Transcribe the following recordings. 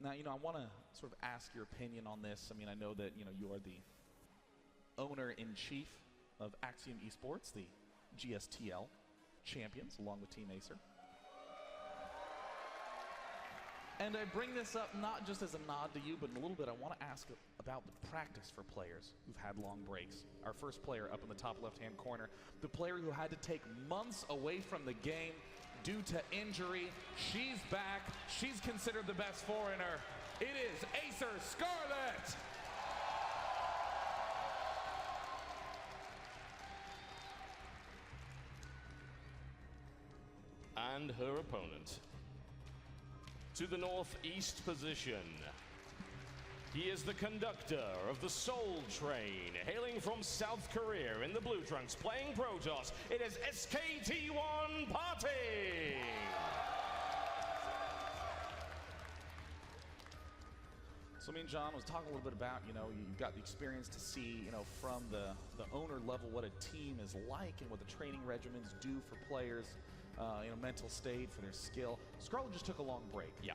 Now, I want to sort of ask your opinion on this. I mean, I know that, you are the owner-in-chief of Axiom Esports, the GSTL champions, along with Team Acer. And I bring this up not just as a nod to you, but in a little bit I want to ask about the practice for players who've had long breaks. Our first player up in the top left-hand corner, the player who had to take months away from the game due to injury. She's back. She's considered the best foreigner. It is Acer Scarlett. And her opponent. To the northeast position, he is the conductor of the Soul Train, hailing from South Korea in the blue trunks, playing Protoss. It is SKT1 PartinG! So me and John was talking a little bit about, you've got the experience to see, from the owner level what a team is like and what the training regimens do for players, mental state, for their skill. Scarlett just took a long break. Yeah.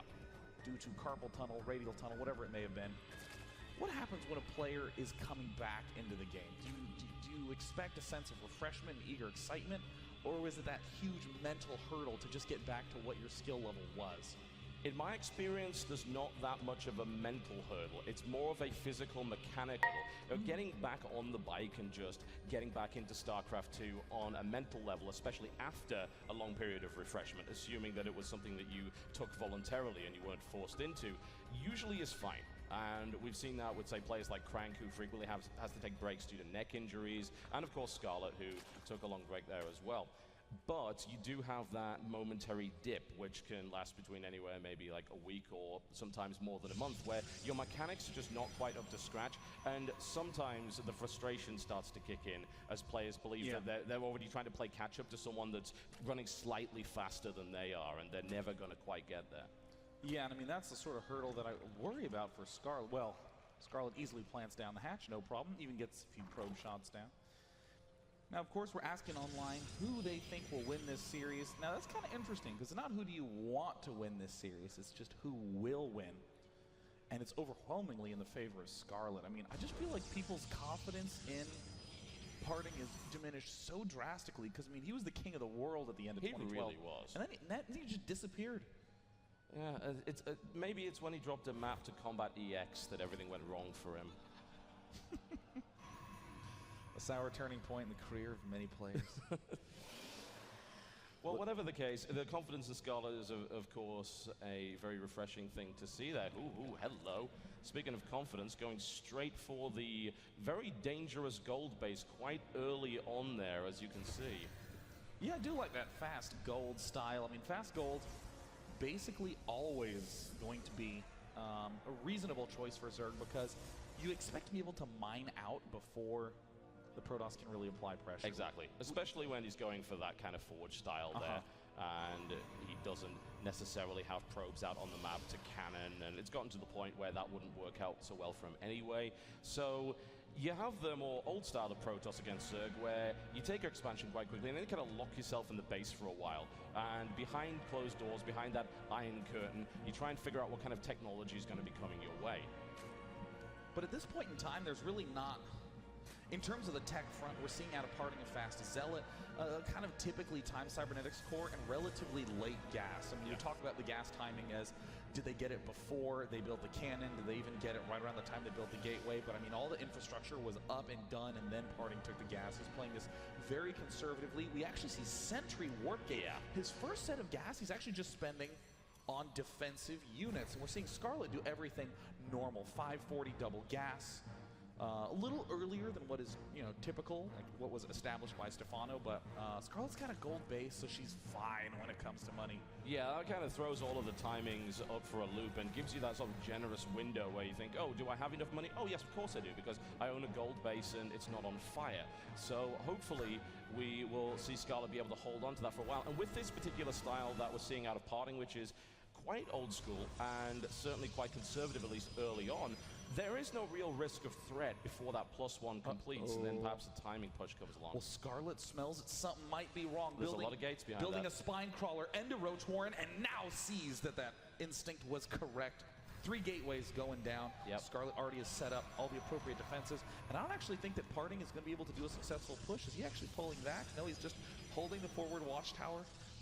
Due to carpal tunnel, radial tunnel, whatever it may have been. What happens when a player is coming back into the game? Do you expect a sense of refreshment and eager excitement, or is it that huge mental hurdle to just get back to what your skill level was? In my experience, there's not that much of a mental hurdle. It's more of a physical, mechanical. Getting back on the bike and just getting back into StarCraft 2 on a mental level, especially after a long period of refreshment, assuming that it was something that you took voluntarily and you weren't forced into, usually is fine. And we've seen that with, say, players like Crank, who frequently has to take breaks due to neck injuries, and of course Scarlett, who took a long break there as well. But you do have that momentary dip, which can last between anywhere maybe like a week or sometimes more than a month, where your mechanics are just not quite up to scratch, and sometimes the frustration starts to kick in as players believe that they're already trying to play catch-up to someone that's running slightly faster than they are, and they're never going to quite get there. Yeah, and I mean, that's the sort of hurdle that I worry about for Scarlett. Well, Scarlett easily plants down the hatch, no problem, even gets a few probe shots down. Now, of course, we're asking online who they think will win this series. Now, that's kind of interesting, because it's not who do you want to win this series, it's just who will win. And it's overwhelmingly in the favor of Scarlett. I mean, I just feel like people's confidence in PartinG is diminished so drastically, because, I mean, he was the king of the world at the end of 2012. He really was. And then he just disappeared. Yeah, maybe it's when he dropped a map to Combat EX that everything went wrong for him. A sour turning point in the career of many players. Well, whatever the case, the confidence in Scarlett is, of course, a very refreshing thing to see there. Ooh, hello. Speaking of confidence, going straight for the very dangerous gold base quite early on there, as you can see. Yeah, I do like that fast gold style. I mean, fast gold, basically always going to be a reasonable choice for Zerg, because you expect to be able to mine out before the Protoss can really apply pressure. Exactly, especially when he's going for that kind of forge style there, and he doesn't necessarily have probes out on the map to cannon, and it's gotten to the point where that wouldn't work out so well for him anyway. So you have the more old style of Protoss against Zerg, where you take your expansion quite quickly and then you kind of lock yourself in the base for a while, and behind closed doors, behind that iron curtain, you try and figure out what kind of technology is going to be coming your way. But at this point in time, there's really not... In terms of the tech front, we're seeing out of PartinG a fast Zealot, kind of typically time cybernetics core, and relatively late gas. I mean, you talk about the gas timing as, did they get it before they built the cannon? Did they even get it right around the time they built the gateway? But I mean, all the infrastructure was up and done, and then PartinG took the gas. He's playing this very conservatively. We actually see Sentry Warp Gate. His first set of gas, he's actually just spending on defensive units. And we're seeing Scarlett do everything normal. 540 double gas. A little earlier than what is, typical, like what was established by Stefano, but Scarlett's got a gold base, so she's fine when it comes to money. Yeah, that kind of throws all of the timings up for a loop and gives you that sort of generous window where you think, oh, do I have enough money? Oh, yes, of course I do, because I own a gold base and it's not on fire. So hopefully we will see Scarlett be able to hold on to that for a while. And with this particular style that we're seeing out of PartinG, which is quite old school and certainly quite conservative, at least early on, there is no real risk of threat before that +1 completes, and then perhaps the timing push comes along. Well, Scarlett smells that something might be wrong. There's a lot of gates behind building that. a spine crawler and a roach warren, and now sees that that instinct was correct. 3 gateways going down. Yep. Scarlett already has set up all the appropriate defenses, and I don't actually think that PartinG is going to be able to do a successful push. Is he actually pulling back? No, he's just holding the forward watchtower.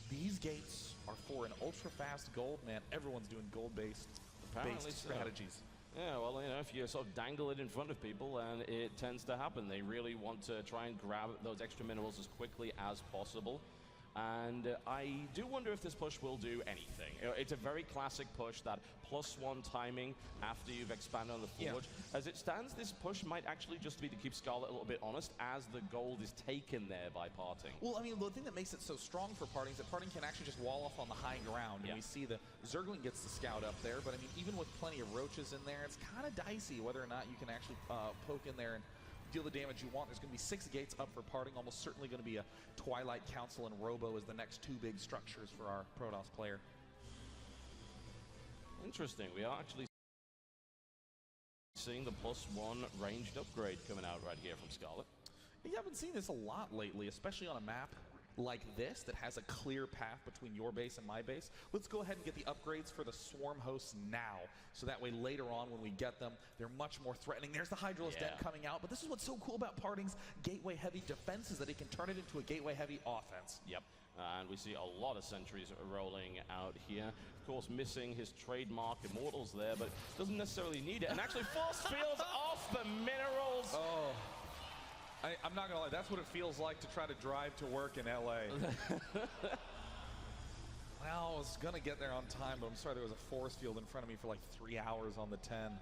These gates are for an ultra-fast gold. Man, everyone's doing gold-based strategies. Yeah, well, you know, if you sort of dangle it in front of people, and it tends to happen. They really want to try and grab those extra minerals as quickly as possible. And I do wonder if this push will do anything. It's a very classic push, that +1 timing after you've expanded on the forge. Yeah. As it stands, this push might actually just be to keep Scarlett a little bit honest, as the gold is taken there by PartinG. Well, I mean, the thing that makes it so strong for PartinG is that PartinG can actually just wall off on the high ground. And we see the Zergling gets the scout up there, but I mean, even with plenty of roaches in there, it's kind of dicey whether or not you can actually poke in there and deal the damage you want. There's going to be 6 gates up for PartinG. Almost certainly going to be a Twilight Council and Robo as the next 2 big structures for our Protoss player. Interesting. We are actually seeing the +1 ranged upgrade coming out right here from Scarlett. Yeah, I've been seeing this a lot lately, especially on a map like this that has a clear path between your base and my base. Let's go ahead and get the upgrades for the swarm hosts now, so that way later on when we get them, they're much more threatening. There's the Hydralisk Den coming out, but this is what's so cool about PartinG's gateway heavy defense, is that it can turn it into a gateway heavy offense. Yep. And we see a lot of sentries rolling out here. Of course, missing his trademark Immortals there, but doesn't necessarily need it. And actually force fields off the minerals. Oh. I'm not gonna lie, that's what it feels like to try to drive to work in LA. Well, I was gonna get there on time, but I'm sorry, there was a force field in front of me for like 3 hours on the 10.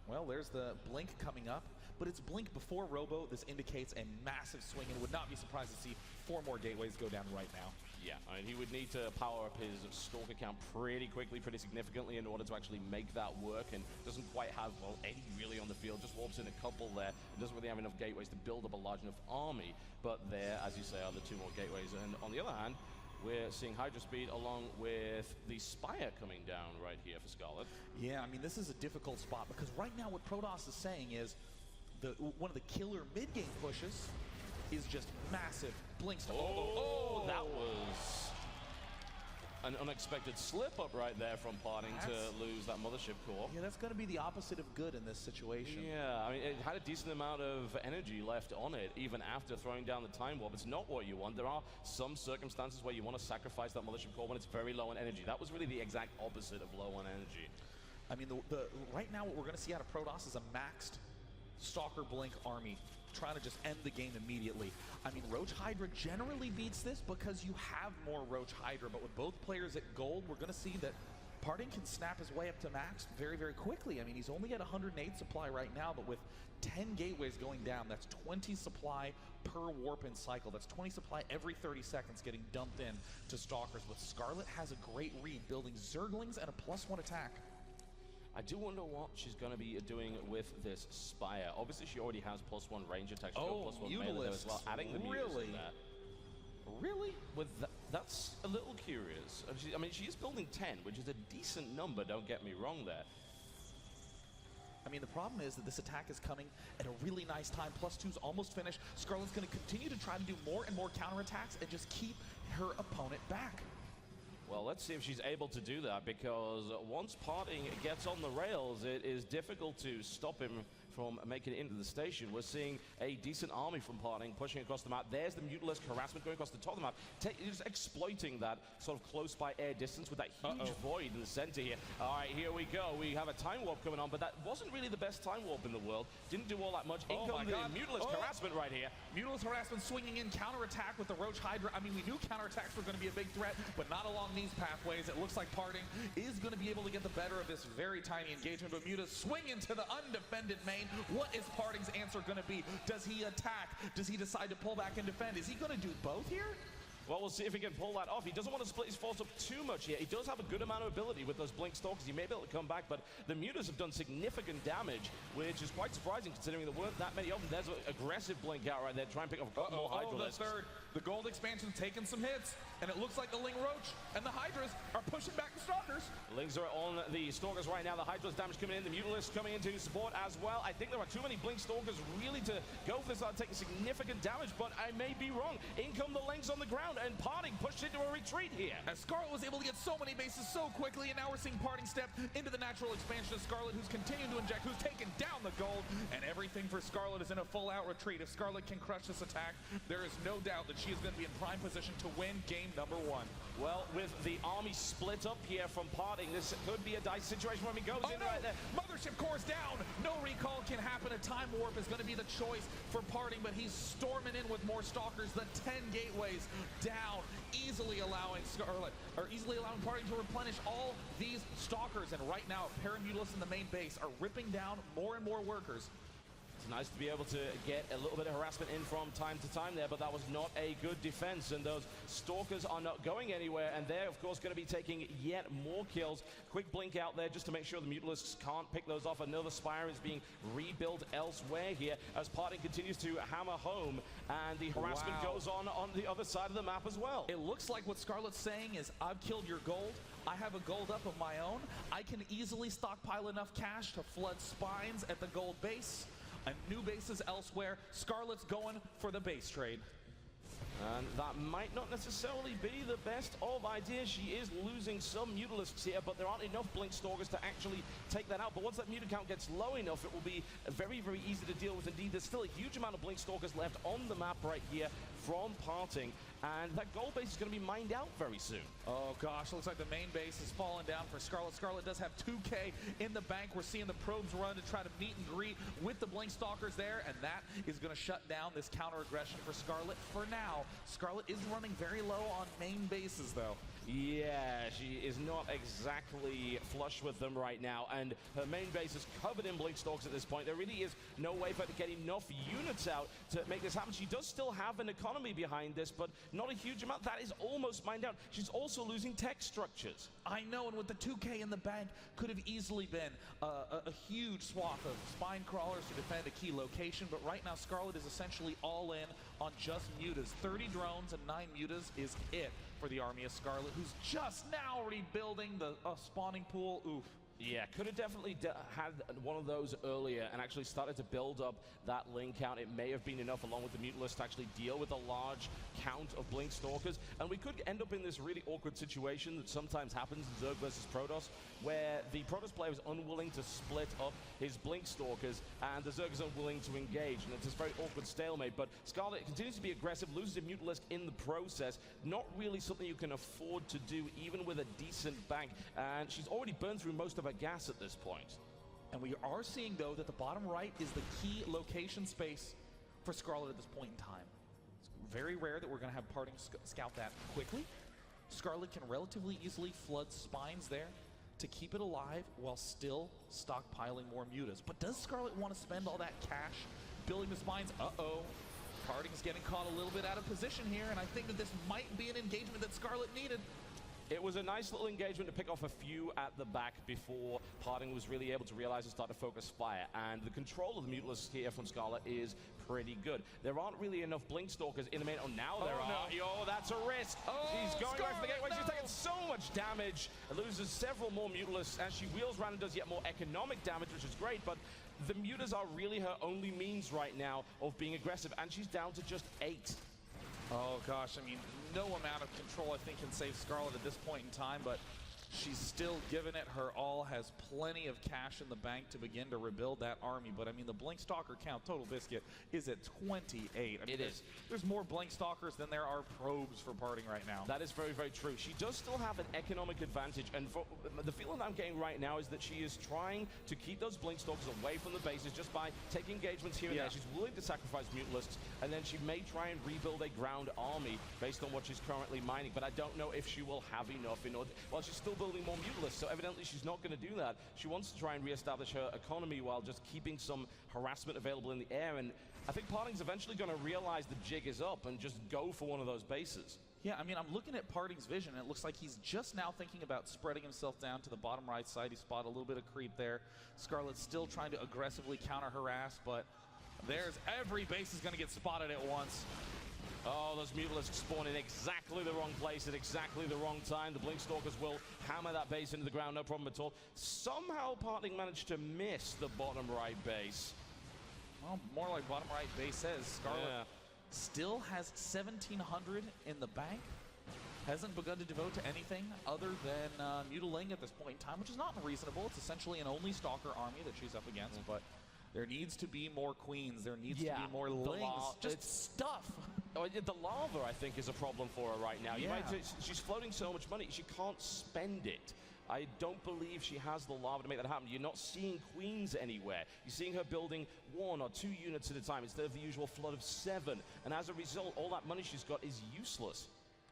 Well, there's the blink coming up, but it's blink before Robo. This indicates a massive swing, and would not be surprised to see 4 more gateways go down right now. Yeah, I mean, he would need to power up his Stalker count pretty quickly, pretty significantly in order to actually make that work, and doesn't quite have, well, any really on the field, just warps in a couple there, and doesn't really have enough gateways to build up a large enough army. But there, as you say, are the 2 more gateways, and on the other hand, we're seeing Hydra Speed along with the Spire coming down right here for Scarlett. Yeah, I mean, this is a difficult spot, because right now what Protoss is saying is one of the killer mid-game pushes is just massive blinks to that was an unexpected slip up right there from PartinG to lose that mothership core. Yeah, that's going to be the opposite of good in this situation. Yeah, I mean, it had a decent amount of energy left on it, even after throwing down the Time Warp. It's not what you want. There are some circumstances where you want to sacrifice that mothership core when it's very low on energy. That was really the exact opposite of low on energy. I mean, right now what we're going to see out of Protoss is a maxed Stalker Blink army trying to just end the game immediately. I mean, Roach Hydra generally beats this because you have more Roach Hydra, but with both players at gold, we're going to see that PartinG can snap his way up to max very, very quickly. I mean, he's only at 108 supply right now, but with 10 gateways going down, that's 20 supply per warp in cycle. That's 20 supply every 30 seconds getting dumped in to Stalkers. But Scarlett has a great read, building Zerglings and a +1 attack. I do wonder what she's going to be doing with this Spire. Obviously, she already has +1 range attack. She's got +1 melee as well, adding the Mutas in there. Really? With that's a little curious. I mean, she is building 10, which is a decent number, don't get me wrong there. I mean, the problem is that this attack is coming at a really nice time. +2's almost finished. Scarlett's going to continue to try to do more and more counterattacks and just keep her opponent back. Well, let's see if she's able to do that, because once PartinG gets on the rails, it is difficult to stop him from making it into the station. We're seeing a decent army from PartinG pushing across the map. There's the Mutalisk harassment going across the top of the map, just exploiting that sort of close-by air distance with that huge void in the center here. All right, here we go. We have a Time Warp coming on, but that wasn't really the best Time Warp in the world. Didn't do all that much. In comes the Mutalisk harassment right here. Mutalisk harassment swinging in, counterattack with the Roach Hydra. I mean, we knew counterattacks were going to be a big threat, but not along these pathways. It looks like PartinG is going to be able to get the better of this very tiny engagement, but Muta swing into the undefended main. What is PartinG's answer going to be? Does he attack? Does he decide to pull back and defend? Is he going to do both here? Well, we'll see if he can pull that off. He doesn't want to split his force up too much here. He does have a good amount of ability with those Blink Stalkers. He may be able to come back, but the Mutas have done significant damage, which is quite surprising considering there weren't that many of them. There's an aggressive Blink out right there. Try and pick up a couple more Hydralisks. The third. The gold expansion's taking some hits, and it looks like the Ling Roach and the Hydras are pushing back the Stalkers. Lings are on the Stalkers right now. The Hydra's damage coming in, the Mutalisks coming in to support as well. I think there are too many Blink Stalkers really to go for this. I'll take significant damage, but I may be wrong. In come the Lings on the ground, and PartinG pushed into a retreat here. As Scarlett was able to get so many bases so quickly, and now we're seeing PartinG step into the natural expansion of Scarlett, who's continuing to inject, who's taking down the gold, and everything for Scarlett is in a full-out retreat. If Scarlett can crush this attack, there is no doubt that she is going to be in prime position to win game number 1. Well, with the army split up here from PartinG, this could be a dice situation when he goes in right there. Mothership core's down. No recall can happen. A time warp is going to be the choice for PartinG, but he's storming in with more Stalkers. The 10 gateways down, easily allowing PartinG to replenish all these Stalkers. And right now, Paramutalisks in the main base are ripping down more and more workers. It's nice to be able to get a little bit of harassment in from time to time there, but that was not a good defense, and those Stalkers are not going anywhere, and they're, of course, going to be taking yet more kills. Quick blink out there just to make sure the Mutalisks can't pick those off. Another Spire is being rebuilt elsewhere here as PartinG continues to hammer home, and the harassment goes on the other side of the map as well. It looks like what Scarlett's saying is, I've killed your gold. I have a gold up of my own. I can easily stockpile enough cash to flood spines at the gold base. And new bases elsewhere. Scarlett's going for the base trade. And that might not necessarily be the best of ideas. She is losing some Mutalisks here, but there aren't enough Blink Stalkers to actually take that out. But once that Muta count gets low enough, it will be very, very easy to deal with. Indeed, there's still a huge amount of Blink Stalkers left on the map right here from PartinG, and that gold base is going to be mined out very soon. Oh gosh, looks like the main base is falling down for Scarlett. Scarlett does have 2K in the bank. We're seeing the probes run to try to meet and greet with the Blink Stalkers there, and that is going to shut down this counter aggression for Scarlett for now. Scarlett is running very low on main bases though. Yeah, she is not exactly flush with them right now, and her main base is covered in Blink Stalkers at this point. There really is no way for her to get enough units out to make this happen. She does still have an economy behind this, but not a huge amount. That is almost mined out. She's also losing tech structures. I know, and with the 2K in the bank, could have easily been a huge swath of spine crawlers to defend a key location, but right now Scarlett is essentially all in on just mutas. 30 drones and 9 mutas is it for the army of Scarlett, who's just now rebuilding the spawning pool. Oof. Yeah, could have definitely had one of those earlier and actually started to build up that Ling count. It may have been enough, along with the Mutalisks, to actually deal with a large count of Blink Stalkers. And we could end up in this really awkward situation that sometimes happens in Zerg versus Protoss, where the Protoss player is unwilling to split up his Blink Stalkers, and the Zerg is unwilling to engage. And it's this very awkward stalemate. But Scarlett continues to be aggressive, loses a Mutalisk in the process. Not really something you can afford to do, even with a decent bank. And she's already burned through most of her gas at this point. And we are seeing, though, that the bottom right is the key location space for Scarlett at this point in time. It's very rare that we're going to have PartinG scout that quickly. Scarlett can relatively easily flood spines there to keep it alive while still stockpiling more mutas. But does Scarlett want to spend all that cash building the spines? Uh-oh. PartinG's getting caught a little bit out of position here, and I think that this might be an engagement that Scarlett needed. It was a nice little engagement to pick off a few at the back before PartinG was really able to realize and start to focus fire. And the control of the Mutalisks here from Scarlett is pretty good. There aren't really enough Blink Stalkers in the main. Oh, now there are. No. Yo, that's a risk. Oh, she's going right for the gateway. No. She's taking so much damage. Loses several more Mutalisks as she wheels around and does yet more economic damage, which is great. But the mutas are really her only means right now of being aggressive. And she's down to just 8. Oh gosh, I mean, no amount of control I think can save Scarlett at this point in time, but she's still giving it her all, has plenty of cash in the bank to begin to rebuild that army. But I mean, the Blink Stalker count, Total Biscuit, is at 28. I mean, there's more Blink Stalkers than there are probes for PartinG right now. That is very, very true. She does still have an economic advantage, and for the feeling I'm getting right now is that she is trying to keep those Blink Stalkers away from the bases just by taking engagements here and there. She's willing to sacrifice Mutalisks, and then she may try and rebuild a ground army based on what she's currently mining, but I don't know if she will have enough in order. Well, she's still building more Mutalisks, so evidently she's not going to do that. She wants to try and reestablish her economy while just keeping some harassment available in the air, and I think PartinG's eventually going to realize the jig is up and just go for one of those bases. Yeah, I mean, I'm looking at PartinG's vision, and it looks like he's just now thinking about spreading himself down to the bottom right side. He spotted a little bit of creep there. Scarlett's still trying to aggressively counter-harass, but there's every base is going to get spotted at once. Oh, those Mutalisks spawn in exactly the wrong place at exactly the wrong time. The Blinkstalkers will hammer that base into the ground, no problem at all. Somehow PartinG managed to miss the bottom right base. Well, more like bottom right base says. Scarlett still has 1,700 in the bank. Hasn't begun to devote to anything other than mutiling at this point in time, which is not unreasonable. It's essentially an only Stalker army that she's up against, but there needs to be more queens. There needs to be more lings. Just stuff. Oh, the lava, I think, is a problem for her right now. Yeah. She's floating so much money, she can't spend it. I don't believe she has the lava to make that happen. You're not seeing queens anywhere. You're seeing her building 1 or 2 units at a time instead of the usual flood of 7. And as a result, all that money she's got is useless.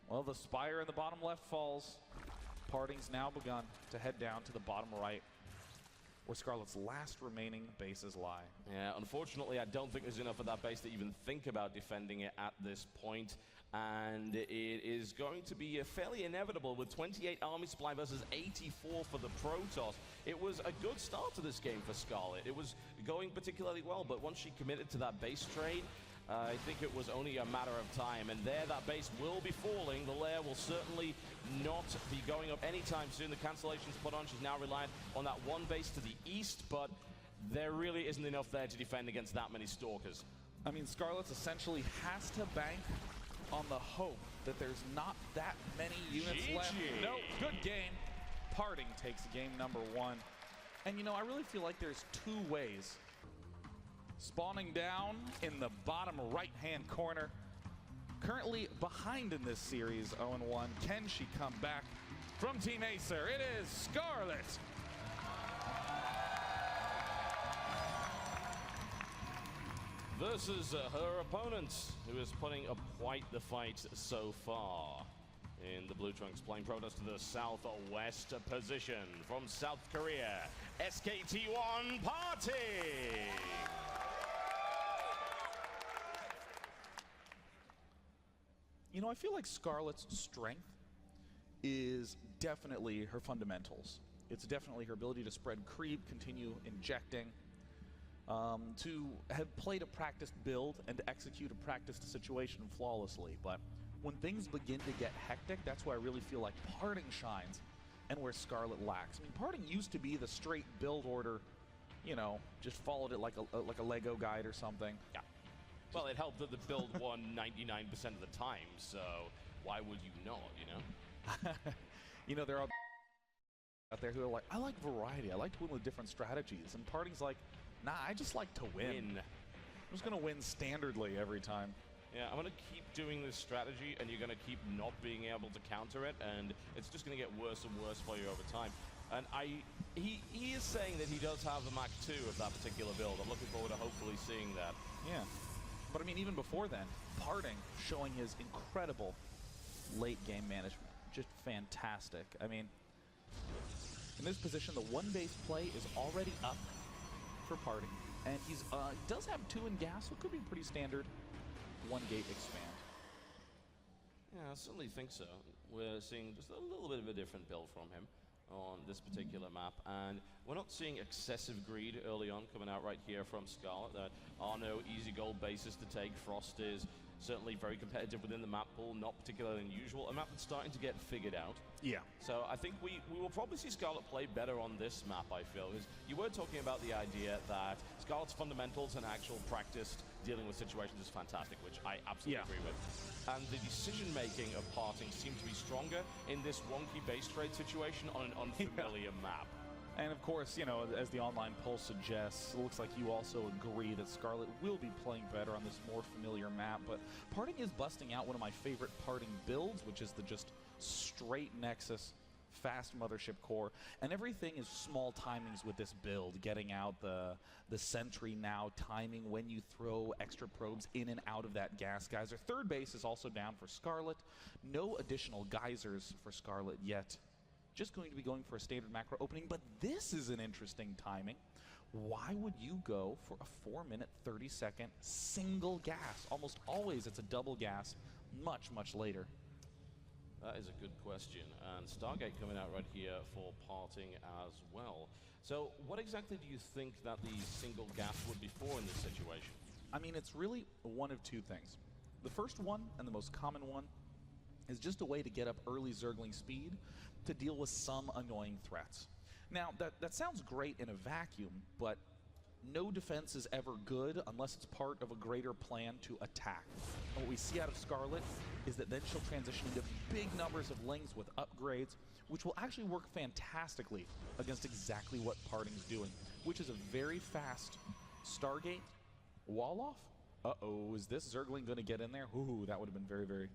Well, the Spire in the bottom left falls. PartinG's now begun to head down to the bottom right, where Scarlett's last remaining bases lie. Yeah, unfortunately, I don't think there's enough of that base to even think about defending it at this point. And it is going to be fairly inevitable with 28 army supply versus 84 for the Protoss. It was a good start to this game for Scarlett. It was going particularly well, but once she committed to that base trade, I think it was only a matter of time. And there, that base will be falling. The lair will certainly not be going up anytime soon. The cancellation's put on. She's now reliant on that one base to the east, but there really isn't enough there to defend against that many Stalkers. I mean, Scarlett's essentially has to bank on the hope that there's not that many units left. No, good game. PartinG takes game number 1. And you know, I really feel like there's 2 ways. Spawning down in the bottom right-hand corner. Currently behind in this series, 0-1. Can she come back from Team Acer? It is Scarlett. Versus her opponent, who is putting up quite the fight so far. In the Blue Trunks, playing Protoss to the southwest position from South Korea, SKT1 PartinG. You know, I feel like Scarlett's strength is definitely her fundamentals. It's definitely her ability to spread creep, continue injecting, to have played a practiced build and to execute a practiced situation flawlessly. But when things begin to get hectic, that's where I really feel like PartinG shines and where Scarlett lacks. I mean, PartinG used to be the straight build order, you know, just followed it like a Lego guide or something. Yeah. Well, it helped that the build won 99% of the time, so why would you not, you know? You know, there are out there who are like, I like variety. I like to win with different strategies. And PartinG's like, nah, I just like to win. I'm just going to win standardly every time. Yeah, I'm going to keep doing this strategy, and you're going to keep not being able to counter it, and it's just going to get worse and worse for you over time. And he is saying that he does have the Mach 2 of that particular build. I'm looking forward to hopefully seeing that. Yeah. But I mean, even before then, PartinG showing his incredible late game management. Just fantastic. I mean, in this position, the one base play is already up for PartinG. And he's does have 2 in gas, so it could be pretty standard 1 gate expand. Yeah, I certainly think so. We're seeing just a little bit of a different build from him on this particular map, and we're not seeing excessive greed early on coming out right here from Scarlett. There are no easy gold bases to take. Frost is certainly very competitive within the map pool, not particularly unusual. A map that's starting to get figured out. Yeah. So I think we will probably see Scarlett play better on this map, I feel, because you were talking about the idea that Scarlett's fundamentals and actual practiced dealing with situations is fantastic, which I absolutely agree with. And the decision-making of PartinG seems to be stronger in this wonky base trade situation on an unfamiliar map. And of course, you know, as the online poll suggests, it looks like you also agree that Scarlett will be playing better on this more familiar map. But PartinG is busting out one of my favorite PartinG builds, which is the just straight Nexus fast mothership core, and everything is small timings with this build, getting out the sentry now, timing when you throw extra probes in and out of that gas geyser. Third base is also down for Scarlett. No additional geysers for Scarlett yet. Just going to be going for a standard macro opening, but this is an interesting timing. Why would you go for a 4-minute, 30-second single gas? Almost always it's a double gas much, much later. That is a good question, and Stargate coming out right here for PartinG as well. So what exactly do you think that the single gas would be for in this situation? I mean, it's really one of 2 things. The first one, and the most common one, is just a way to get up early Zergling speed to deal with some annoying threats. Now, that sounds great in a vacuum, but no defense is ever good unless it's part of a greater plan to attack. And what we see out of Scarlett is that then she'll transition into big numbers of lings with upgrades, which will actually work fantastically against exactly what PartinG's doing, which is a very fast Stargate wall off. Uh-oh, is this Zergling going to get in there? Ooh, that would have been very, very,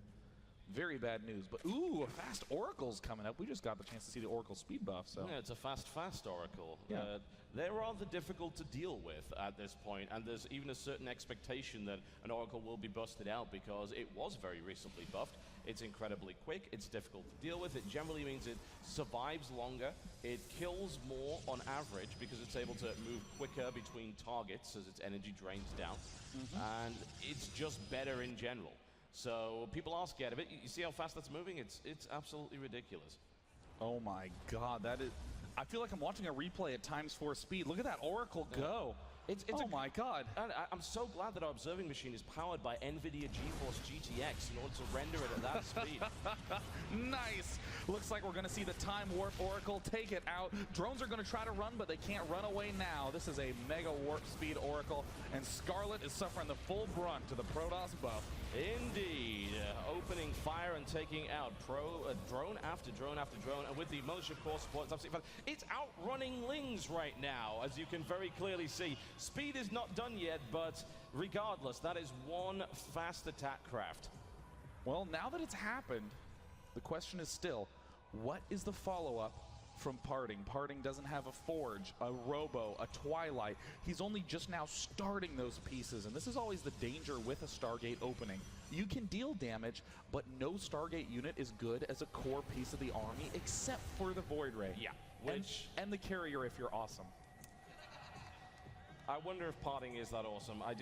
very bad news. But ooh, a fast Oracle's coming up. We just got the chance to see the Oracle speed buff, so. Yeah, it's a fast Oracle. Yeah. They're rather difficult to deal with at this point, and there's even a certain expectation that an Oracle will be busted out because it was very recently buffed. It's incredibly quick, it's difficult to deal with. It generally means it survives longer, it kills more on average because it's able to move quicker between targets as its energy drains down, and it's just better in general. So people are scared of it. You see how fast that's moving? It's absolutely ridiculous. Oh my god, that is... I feel like I'm watching a replay at ×4 speed. Look at that Oracle go. It's oh my god. And I'm so glad that our observing machine is powered by NVIDIA GeForce GTX in order to render it at that speed. Nice. Looks like we're going to see the Time Warp Oracle take it out. Drones are going to try to run, but they can't run away now. This is a mega warp speed Oracle, and Scarlett is suffering the full brunt to the Protoss buff. Indeed. Opening fire and taking out drone after drone after drone, and with the Mothership Core support, it's absolutely fun. It's outrunning Lings right now, as you can very clearly see. Speed is not done yet, but regardless, that is one fast attack craft. Well, now that it's happened, the question is still, what is the follow-up from PartinG? PartinG doesn't have a Forge, a Robo, a Twilight. He's only just now starting those pieces, and this is always the danger with a Stargate opening. You can deal damage, but no Stargate unit is good as a core piece of the army, except for the Void Ray. Yeah, and the Carrier if you're awesome. I wonder if PartinG is that awesome. I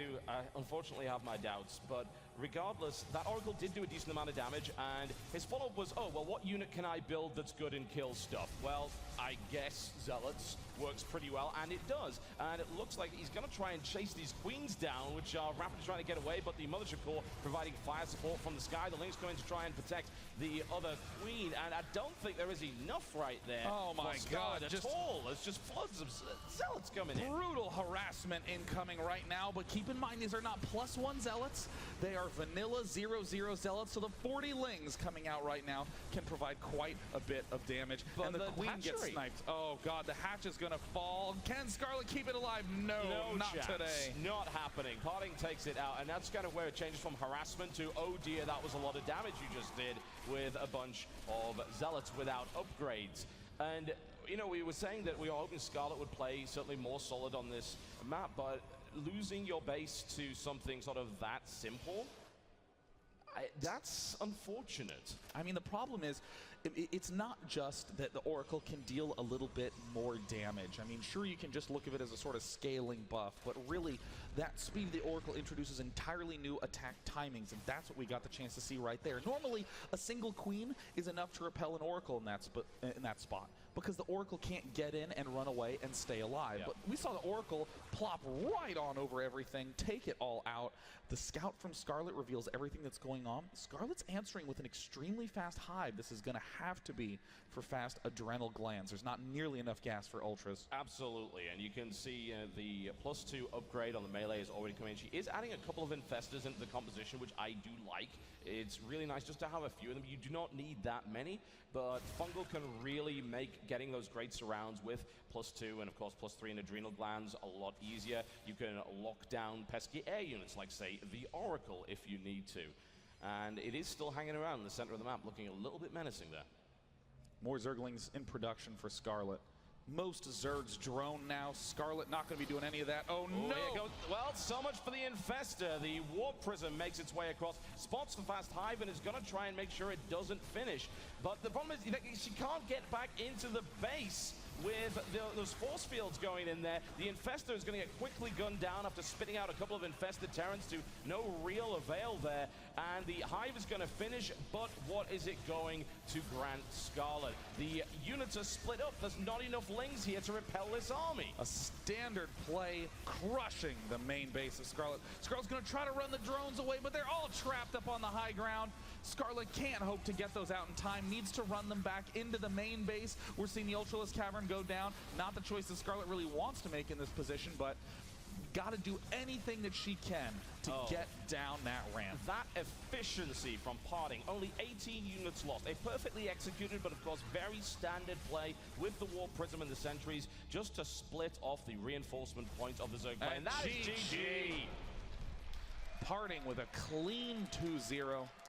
unfortunately have my doubts, but regardless, that Oracle did do a decent amount of damage, and his follow-up was, oh, well, what unit can I build that's good and kills stuff? Well, I guess Zealots works pretty well, and it does. And it looks like he's going to try and chase these Queens down, which are rapidly trying to get away, but the Mothership Core providing fire support from the sky. The Link's going to try and protect the other Queen, and I don't think there is enough right there. Oh my god, at all. There's just floods of Zealots coming in. Brutal harassment incoming right now, but keep in mind these are not +1 Zealots. They are vanilla 0/0 Zealots, so the 40 Lings coming out right now can provide quite a bit of damage. But and the Queen hatchery gets sniped. Oh god, the hatch is gonna fall. Can Scarlett keep it alive? No, not chance. today. Not happening. PartinG takes it out, and that's kind of where it changes from harassment to, oh dear, that was a lot of damage you just did with a bunch of Zealots without upgrades. And, you know, we were saying that we were hoping Scarlett would play certainly more solid on this map, but losing your base to something sort of that simple, that's unfortunate. I mean, the problem is, it's not just that the Oracle can deal a little bit more damage. I mean, sure, you can just look at it as a sort of scaling buff, but really, that speed of the Oracle introduces entirely new attack timings, and that's what we got the chance to see right there. Normally, a single Queen is enough to repel an Oracle in that spot, because the Oracle can't get in and run away and stay alive. Yep. But we saw the Oracle plop right on over everything, take it all out. The scout from Scarlett reveals everything that's going on. Scarlett's answering with an extremely fast hive. This is going to have to be for fast adrenal glands. There's not nearly enough gas for ultras. Absolutely, and you can see the +2 upgrade on the melee is already coming in. She is adding a couple of infestors into the composition, which I do like. It's really nice just to have a few of them. You do not need that many, but Fungal can really make getting those great surrounds with +2 and of course +3 in adrenal glands a lot easier. You can lock down pesky air units like, say, the Oracle if you need to. And it is still hanging around in the center of the map, looking a little bit menacing there. More Zerglings in production for Scarlett. Most Zergs drone now. Scarlett not going to be doing any of that. Oh, no! Here goes. Well, so much for the Infestor. The Warp Prism makes its way across, spots the fast hive, and is going to try and make sure it doesn't finish. But the problem is that she can't get back into the base with those force fields going in there. The Infestor is going to get quickly gunned down after spitting out a couple of Infested Terrans to no real avail there. And the Hive is going to finish, but what is it going to grant Scarlett? The units are split up. There's not enough Lings here to repel this army. A standard play crushing the main base of Scarlett. Scarlett's going to try to run the drones away, but they're all trapped up on the high ground. Scarlett can't hope to get those out in time, needs to run them back into the main base. We're seeing the Ultralisk Cavern go down. Not the choice that Scarlett really wants to make in this position, but got to do anything that she can to get down that ramp. That efficiency from PartinG, only 18 units lost. A perfectly executed, but of course very standard play with the Warp Prism and the Sentries, just to split off the reinforcement point of the Zerg play. And that is GG. PartinG with a clean 2-0.